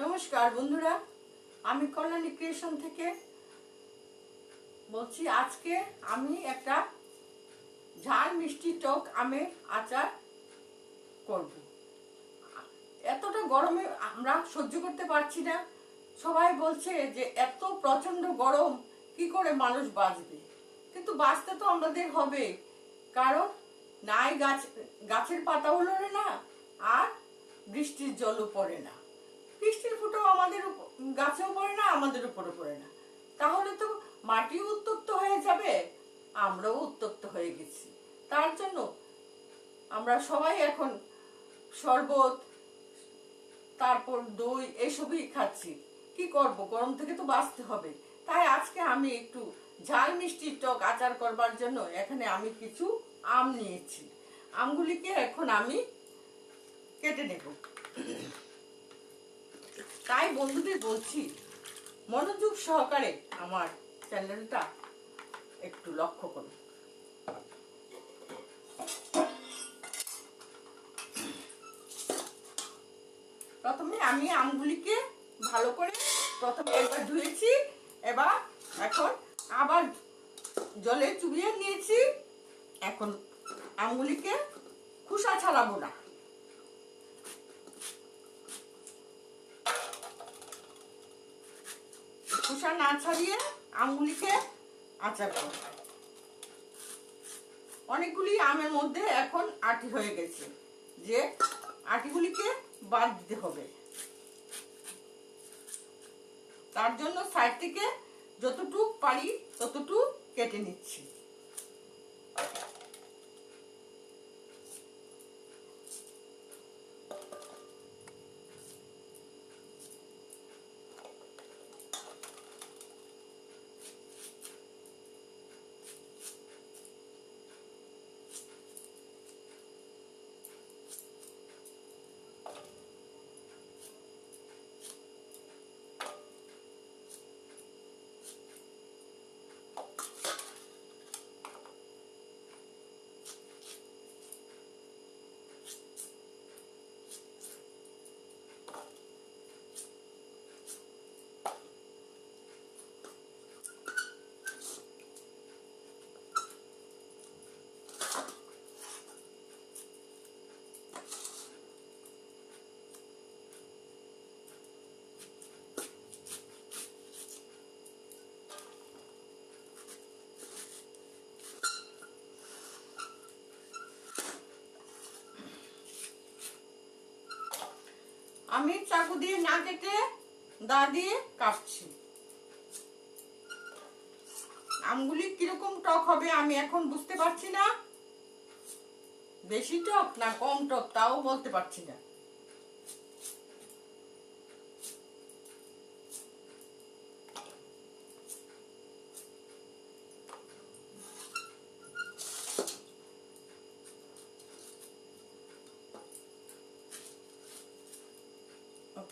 নমস্কার বন্ধুরা, আমি কল্যাণী ক্রিয়েশন থেকে বলছি। আজকে আমি একটা ঝাল মিষ্টি টক আমের আচার করব। এতটা গরমে আমরা সহ্য করতে পারছি না। সবাই বলছে যে এত প্রচন্ড গরম কি করে মানুষ বাঁচবে, কিন্তু বাঁচতে তো আমাদের হবে, কারণ নাই গাছের পাতাও লড়ে না, আর বৃষ্টির জলও পড়ে না। বৃষ্টির ফুটাও আমাদের গাছেও পড়ে না, আমাদের উপরে পড়ে না। তাহলে তো মাটিও উত্তপ্ত হয়ে যাবে, আমরাও উত্তপ্ত হয়ে গেছি। তার জন্য আমরা সবাই এখন শরবত, তারপর দই এসবই খাচ্ছি। কি করব, গরম থেকে তো বাঁচতে হবে। তাই আজকে আমি একটু ঝাল মিষ্টি টক আচার করবার জন্য এখানে আমি কিছু আম নিয়েছি। আমগুলিকে এখন আমি কেটে নেব। তাই বন্ধুদের বলছি, মনোযোগ সহকারে আমার চ্যানেলটা একটু লক্ষ্য করুন। প্রথমে আমি আমগুলিকে ভালো করে প্রথমে একবার ধুয়েছি, এখন আবার জলে চুবিয়ে নিয়েছি। এখন আমগুলিকে খোসা ছাড়াবো না। খোসা না ছাড়িয়ে আমগুলিকে আচার করব। অনেকগুলি আমের মধ্যে এখন আটি হয়ে গেছে, যে আটিগুলিকে বাদ দিতে হবে। তার জন্য সাইড থেকে যতটুকু পারি ততটুকু কেটে নিচ্ছি। আমি চাকু দিয়ে না কেটে দা দিয়ে কাটছি। আমগুলি কিরকম টক হবে আমি এখন বুঝতে পারছি না। বেশি টক না কম টক তাও বলতে পারছি না।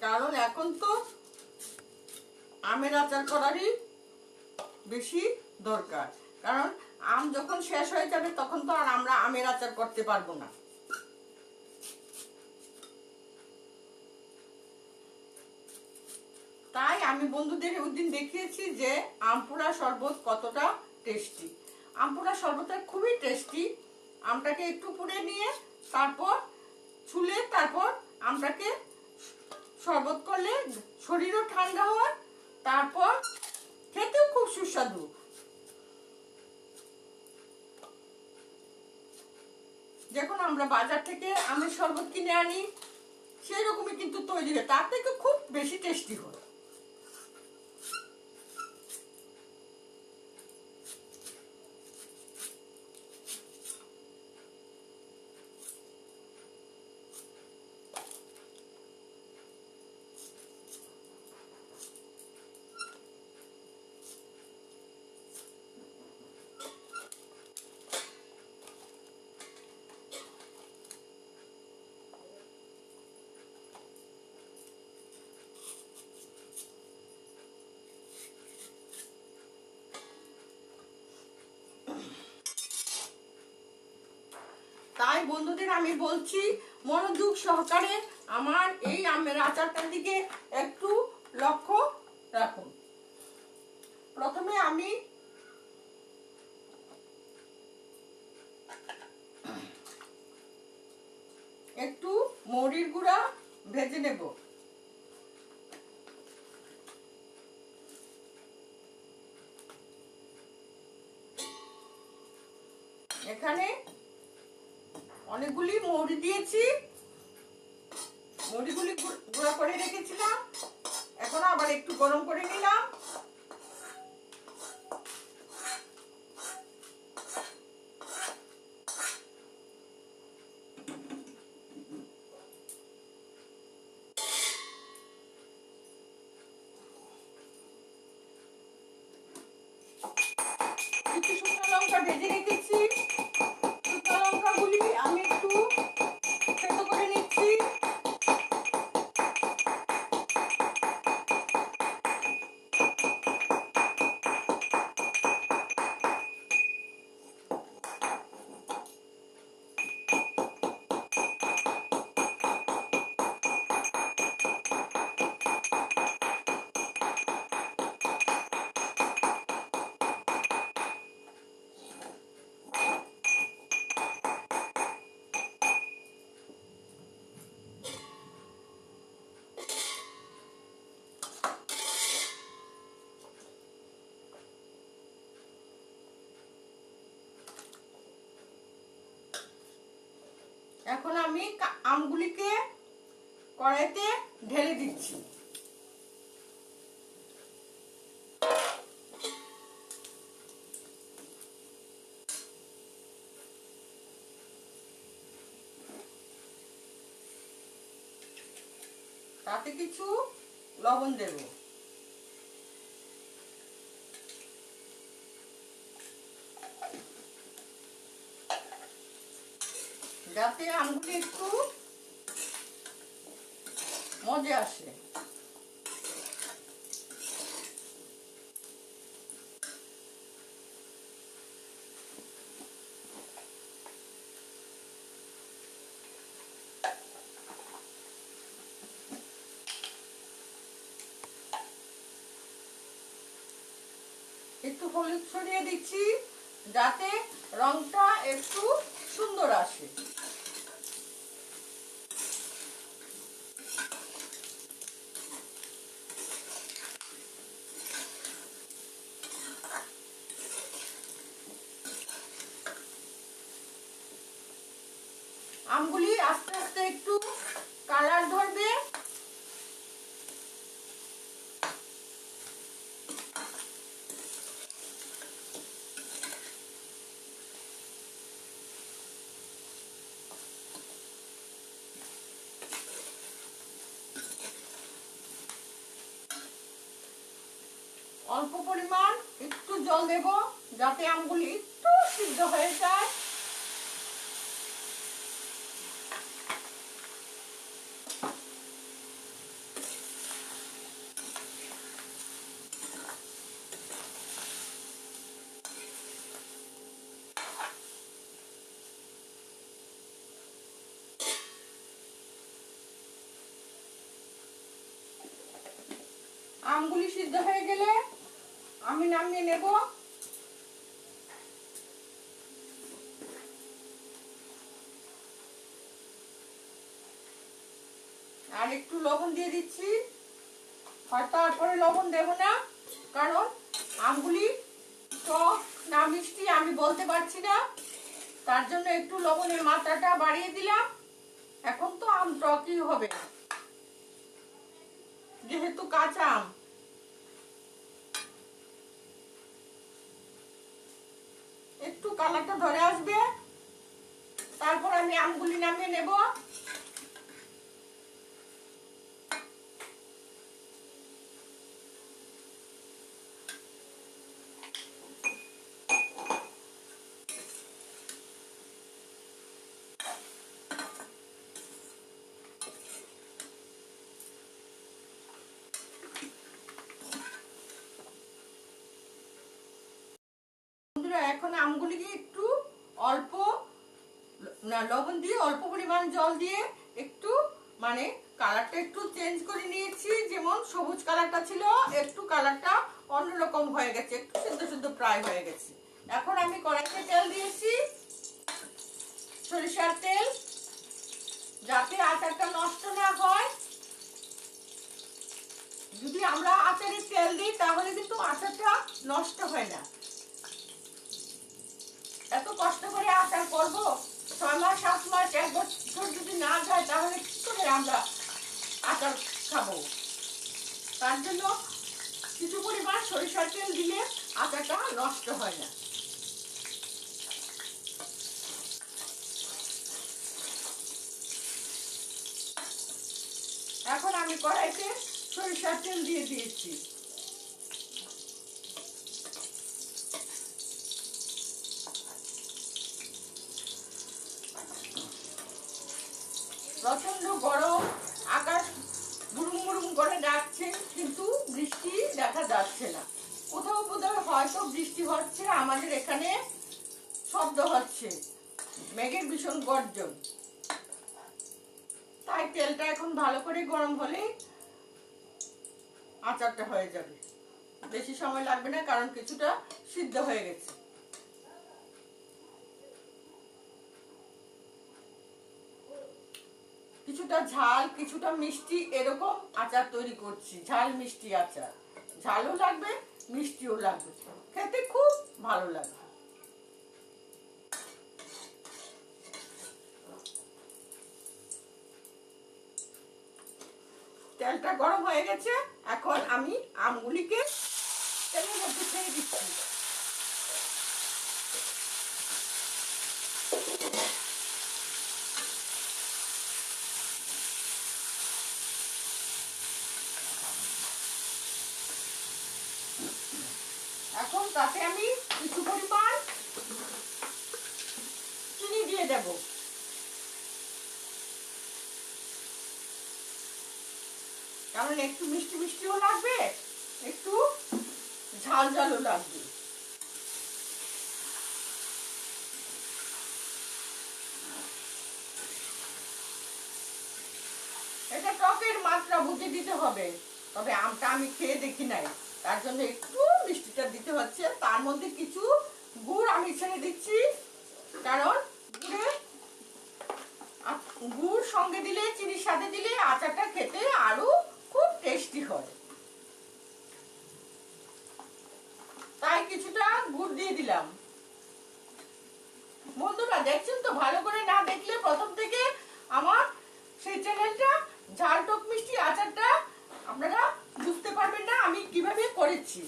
কারণ এখন তো আমের আচার করারই বেশি দরকার, কারণ আম যখন শেষ হয়ে যাবে তখন তো আর আমরা আমের আচার করতে পারবো না। তাই আমি বন্ধুদের ওই দিন দেখিয়েছি যে আমপুরা শরবত কতটা টেস্টি। আমপুরা শরবতটা খুবই টেস্টি। আমটাকে একটু পুড়ে নিয়ে তারপর ছুলে তারপর আমটাকে শরবত করলে শরীরও ঠান্ডা হয়, তারপর খেতেও খুব সুস্বাদু। যখন আমরা বাজার থেকে আমের শরবত কিনে আনি সেই রকমই কিন্তু তৈরি হয়, তার থেকে খুব বেশি টেস্টি হয়। তাই বন্ধুদের আমি বলছি, মনোযোগ সহকারে আমার এই আমের আচারটার দিকে একটু গুঁড়া ভেজে নেব। এখানে অনেকগুলি মৌরি দিয়েছি, মৌরিগুলি গুঁড়া করে রেখেছিলাম, এখন আবার একটু গরম করে নিলাম। কিছু শুকনো লঙ্কা ভেজে রেখেছি, শুকনো লঙ্কাগুলি আমি একটু থেতো করে নিচ্ছি। এখন আমি আমগুলিকে কড়াইতে ঢেলে দিচ্ছি। তাতে কিছু লবণ দেব। যাতে আমগুলি একটু মজে আসে। একটু হলুদ ছড়িয়ে দিচ্ছি যাতে রংটা একটু সুন্দর আসে। আমগুলি আস্তে আস্তে একটু কালার ধরবে। অল্প পরিমাণ একটু জল দেব যাতে আমগুলি একটু সিদ্ধ হয়ে যায়। আমগুলি সিদ্ধ হয়ে গেলে আমি নামিয়ে নেব। আর একটু লবণ দিয়ে দিচ্ছি, হয়তো তারপরে লবণ দেব না, কারণ আমগুলি টক না মিষ্টি আমি বলতে পারছি না, তার জন্য একটু লবণের মাত্রাটা বাড়িয়ে দিলাম। এখন তো আম টকই হবে যেহেতু কাঁচা আম। একটু কালারটা ধরে আসবে, তারপর আমি আমগুলি নামিয়ে নেব। বন্ধুরা, এখন আমগুলিকে একটু অল্প লবণ দিয়ে অল্প পরিমাণ জল দিয়ে একটু মানে কালারটা একটু চেঞ্জ করে নিয়েছি। যেমন সবুজ কালারটা ছিল, একটু কালারটা অন্যরকম হয়ে গেছে, একটু সিদ্ধ সিদ্ধ প্রায় হয়ে গেছে। এখন আমি কড়াইতে তেল দিয়েছি, সরিষার তেল। যাতে আচারটা নষ্ট না হয়। যদি আমরা আচারে তেল দিই তাহলে কিন্তু আচারটা নষ্ট হয় না। এত কষ্ট করে আচার করব, 6 মাস 7 মাস 1 বছর যদি না যায় তাহলে কি করে আমরা আচার খাবো? তার জন্য কিছু পরিমাণ সরিষার তেল দিলে আচারটা নষ্ট হয় না। এখন আমি কড়াইতে সরিষার তেল দিয়ে দিয়েছি। প্রচন্ড গরম, আকাশ গুরুম গুরুম করে ডাকছে, কিন্তু বৃষ্টি দেখা যাচ্ছে না। কোথাও কোথাও হয়তো বৃষ্টি হচ্ছে, আমাদের এখানে শব্দ হচ্ছে, মেঘের ভীষণ গর্জন। তাই তেলটা এখন ভালো করে গরম হলেই আচারটা হয়ে যাবে। বেশি সময় লাগবে না, কারণ কিছুটা সিদ্ধ হয়ে গেছে। কিছুটা ঝাল কিছুটা মিষ্টি এরকম আচার তৈরি করছি, ঝাল মিষ্টি আচার। ঝালও লাগবে, মিষ্টিও লাগবে, খেতে খুব ভালো লাগবে। তেলটা গরম হয়ে গেছে, এখন আমি আমগুলিকে তেলের মধ্যে ছেড়ে দিচ্ছি। এখন তাতে আমি কিছু পরিমাণ চিনি দিয়ে দেব। কারণ একটু মিষ্টি মিষ্টিও লাগবে, একটু ঝাল ঝালও লাগবে। এটা টকের মাত্রা বুঝে দিতে হবে, তবে আমটা আমি খেয়ে দেখি নাই, তার জন্য একটু মিষ্টিটা দিতে হচ্ছে। তার মধ্যে কিছু গুড় আমি ছেড়ে দিচ্ছি, কারণ গুড় সঙ্গে দিলে, চিনির সাথে দিলে আচারটা খেতে আরো খুব টেস্টি হয়। তাই কিছুটা গুড় দিয়ে দিলাম। বন্ধুরা দেখছেন তো, ভালো করে না দেখলে প্রথম থেকে আমার সেই চ্যানেলটা ঝাল টক মিষ্টি আচারটা আপনারা বুঝতে পারবেন না আমি কিভাবে করেছি।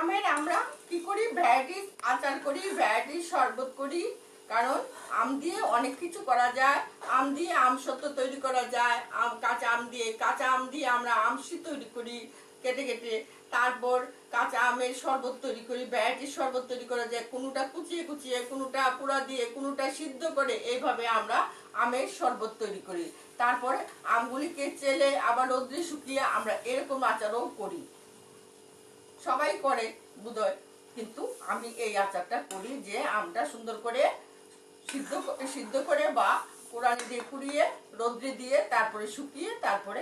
আমের আমরা কি করি, ভ্যারাইটিস আচার করি, ভ্যারাইটিস শরবত করি। কারণ আম দিয়ে অনেক কিছু করা যায়। আম দিয়ে আমসত্ত্ব তৈরি করা যায়, কাঁচা আম দিয়ে আমরা আমশি তৈরি করি কেটে কেটে। তারপর কাঁচা আমের শরবত তৈরি করি, ভ্যারাইটিস শরবত তৈরি করা যায়, কোনোটা কুচিয়ে কুচিয়ে, কোনোটা পুরা দিয়ে, কোনোটা সিদ্ধ করে, এইভাবে আমরা আমের শরবত তৈরি করি। তারপরে আমগুলিকে চেলে আবার রোদ্রে শুকিয়ে আমরা এরকম আচারও করি। সবাই করে বোধহয়, কিন্তু আমি এই আচারটা করি যে আমটা সুন্দর করে সিদ্ধ করে বা কোরানি দিয়ে পুড়িয়ে রোদ্রে দিয়ে তারপরে শুকিয়ে তারপরে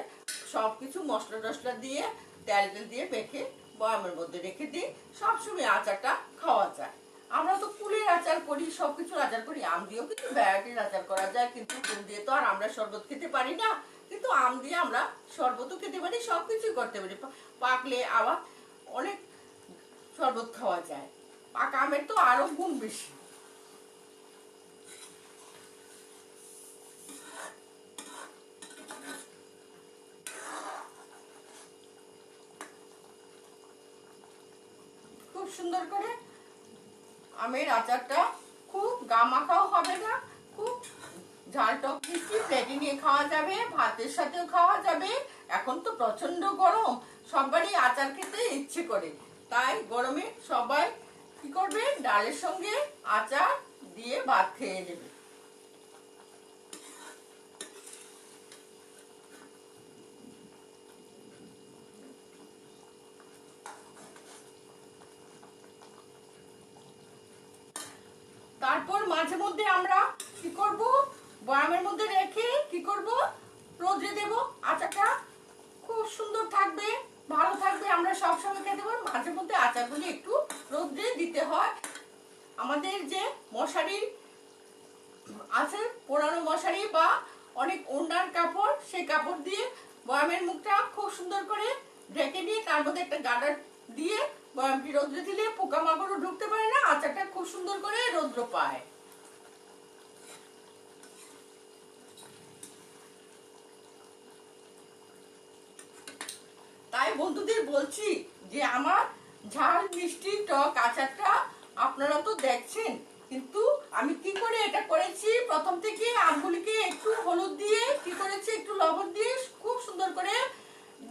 সব কিছু মশলা টশলা দিয়ে তেল দিয়ে মেখে বয়ামের মধ্যে রেখে দিই। সবসময় আচারটা খাওয়া যায়। আমরা তো কুলের আচার করি, সবকিছু আচার করি, আম দিয়েও কিন্তু ভ্যারাইটির আচার করা যায়, কিন্তু কুল দিয়ে তো আর আমরা শরবত খেতে পারি না। কিন্তু আম দিয়ে আমরা শরবতও খেতে পারি, সবকিছুই করতে পারি। পাকলে আবার অনেক শরবত খাওয়া যায়। পাকা আমের তো আরো গুণ বেশি। খুব সুন্দর করে আমের আচারটা, খুব গা মাখাও হবে না, খুব ঝাল টক মিষ্টি, প্লেটে নিয়ে খাওয়া যাবে, ভাতের সাথেও খাওয়া যাবে। এখন তো প্রচন্ড গরম, সবারই আচার খেতে ইচ্ছে করে। তাই গরমে সবাই কি করবে, ডালের সঙ্গে আচার দিয়ে ভাত খেয়ে নেবে। মাঝে মধ্যে আমরা কি করব, বয়ামের মধ্যে রেখে কি করব, রোদে দেব। আচারটা খুব সুন্দর থাকবে, ভালো থাকবে, আমরা সবসময় খেতে পারবো। মাঝে মধ্যে আচারগুলি একটু রোদে দিতে হয়। আমাদের যে মশারি আছে, পুরানো মশারি বা অনেক ওড়নার কাপড়, সেই কাপড় দিয়ে বয়ামের মুখটা খুব সুন্দর করে ঢেকে নিয়ে তার মধ্যে একটা গার্ডার দিয়ে বয়ামটি রোদ্রে দিলে পোকামাকড়ও ঢুকতে পারে না, আচারটা খুব সুন্দর করে রৌদ্র পায়। তাই বন্ধুদের বলছি যে আমার ঝাল মিষ্টি টক আচারটা আপনারা তো দেখছেন, কিন্তু আমি কি করে এটা করেছি, প্রথম থেকে আমগুলিকে একটু হলুদ দিয়ে কি করেছি, একটু লবণ দিয়ে খুব সুন্দর করে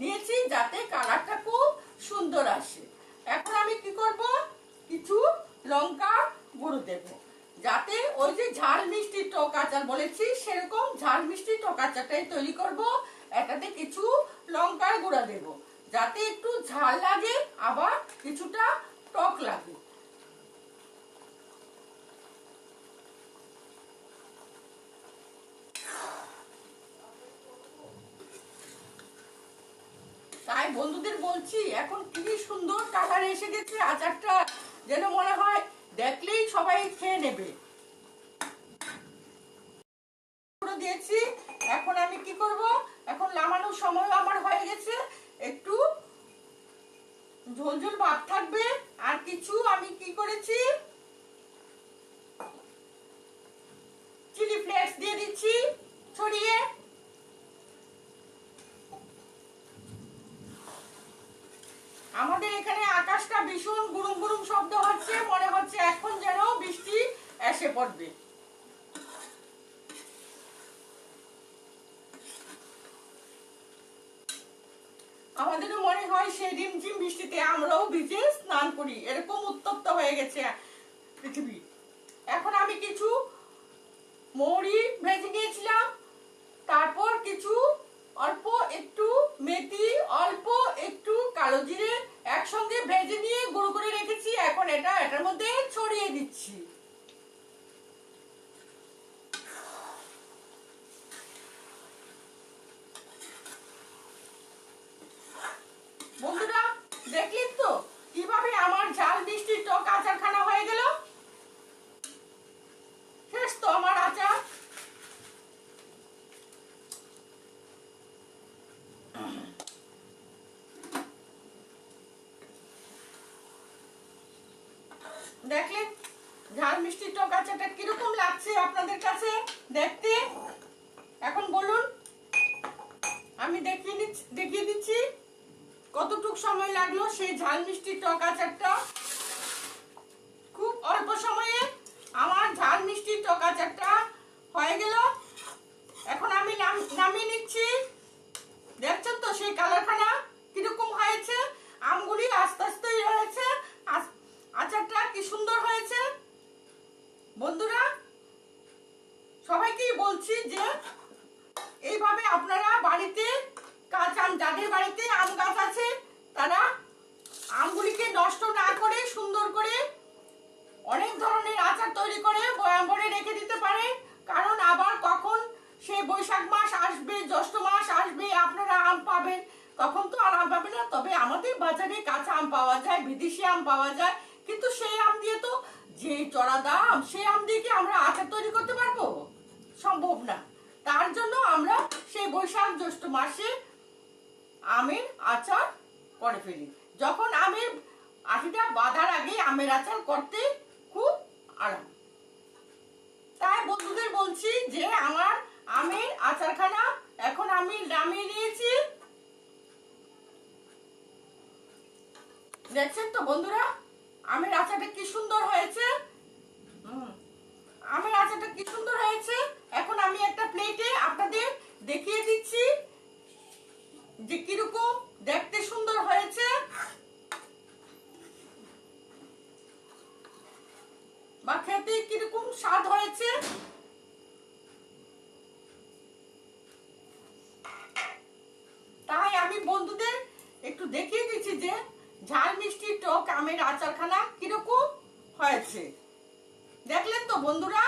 নিয়েছি যাতে কালারটা খুব সুন্দর আসে। এখন আমি কি করব, কিছু লঙ্কা গুঁড়ো দেব, যাতে ওই যে ঝাল মিষ্টি টক আচার বলেছি সেরকম ঝাল মিষ্টি টক আচারটাই তৈরি করব। এটাতে কিছু লঙ্কার গুঁড়া দেব যাতে একটু ঝাল লাগে আবার কিছুটা টক লাগে। তাই বন্ধুদের বলছি এখন কি সুন্দর কালার এসে গেছে আচারটা, যেন মনে হয় দেখলেই সবাই খেয়ে নেবে। দিয়েছি, এখন আমি কি করব, এখন নামানোর সময় আমার হয়ে গেছে, একটু ঝোল ঝোল ভাব থাকবে। আর কিছু আমি কি করেছি, চিলি ফ্লেক্স দিয়ে দিচ্ছি ছড়িয়ে। আমাদের এখানে আকাশটা ভীষণ গুড়ুম গুড়ুম শব্দ হচ্ছে, মনে হচ্ছে এখন যেন বৃষ্টি এসে পড়বে। আমাদেরও মনে হয় সেই রিমঝিম বৃষ্টিতে আমরাও ভিজে স্নান করি, এরকম উত্তপ্ত হয়ে গেছে পৃথিবী। এখন আমি কিছু মৌরি ভেজে নিয়েছিলাম, তারপর কিছু অল্প একটু মেথি, অল্প একটু কালো জিরে একসঙ্গে ভেজে নিয়ে গুঁড়ো করে রেখেছি। এখন এটার মধ্যে ছড়িয়ে দিচ্ছি। বন্ধুরা দেখলেন তো কিভাবে আমার ঝাল মিষ্টি টক আচারখানা হয়ে গেল। শেষ তো আমার আচার। দেখলেন ঝাল মিষ্টি টক আচারটা কিরকম লাগছে আপনাদের কাছে দেখতে, এখন বলুন। আমি দেখিয়ে দিচ্ছি কতটুক সময় লাগলো সেই ঝাল মিষ্টি টক আচারটা। খুব অল্প সময়ে আমার ঝাল মিষ্টি টক আচারটা হয়ে গেল। এখন আমি নামিয়ে নিচ্ছি। দেখছেন তো সেই কালারখানা কিরকম হয়েছে, আমগুলি আস্তে আস্তে হয়েছে, আচারটা কি সুন্দর হয়েছে। বন্ধুরা সবাইকেই বলছি যে এইভাবে আপনারা বাড়িতে কাঁচা আম, যাদের বাড়িতে আম গাছ আছে তারা আমগুলিকে নষ্ট না করে সুন্দর করে অনেক ধরনের আচার তৈরি করে বয়াম ভরে রেখে দিতে পারে। কারণ আবার কখন সেই বৈশাখ মাস আসবে, জ্যৈষ্ঠ মাস আসবে, আপনারা আম পাবেন, তখন তো আর আম পাবেন না। তবে আমাদের বাজারে কাঁচা আম পাওয়া যায়, বিদেশি আম পাওয়া যায়, কিন্তু সেই আম দিয়ে তো যে চড়া দাম, সেই আম দিয়ে কি আমরা আচার তৈরি করতে পারবো? সম্ভব না। তার জন্য আমরা সেই বৈশাখ জ্যৈষ্ঠ মাসে আমের আচার করে ফেলি। যখন আমের আটিটা বাঁধার আগে আমের আচার করতে খুব আরাম। তাই বন্ধুদের বলছি যে আমার আমের আচারখানা এখন আমি নামিয়ে নিয়েছি। দেখছেন তো বন্ধুরা আমের আচারটা কি সুন্দর হয়েছে। আমের আচারটা কি সুন্দর হয়েছে। এখন আমি একটা প্লেটে আপনাদের দেখিয়ে দিচ্ছি যে কিরকম দেখতে সুন্দর হয়েছে। বা খেতে কিরকম স্বাদ হয়েছে। তাই আমি বন্ধুদের একটু দেখিয়ে দিচ্ছি যে ঝাল মিষ্টি টক আমের আচারখানা কিরকম হয়েছে। দেখলেন তো বন্ধুরা।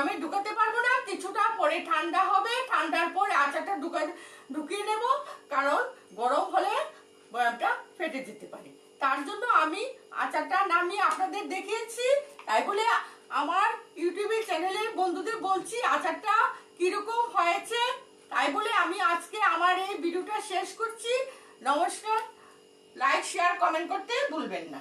বয়ামে ঢুকাতে পারবো না, কিছুটা পরে ঠান্ডা হবে, ঠান্ডার পরে আচারটা ঢুকিয়ে নেব, কারণ গরম হলে বয়ামটা ফেটে যেতে পারে। তার জন্য আমি আচারটা নামিয়ে আপনাদের দেখিয়েছি। তাই বলে আমার ইউটিউবে চ্যানেলের বন্ধুদের বলছি আচারটা কিরকম হয়েছে। তাই বলে আমি আজকে আমার এই ভিডিওটা শেষ করছি। নমস্কার, লাইক শেয়ার কমেন্ট করতে ভুলবেন না।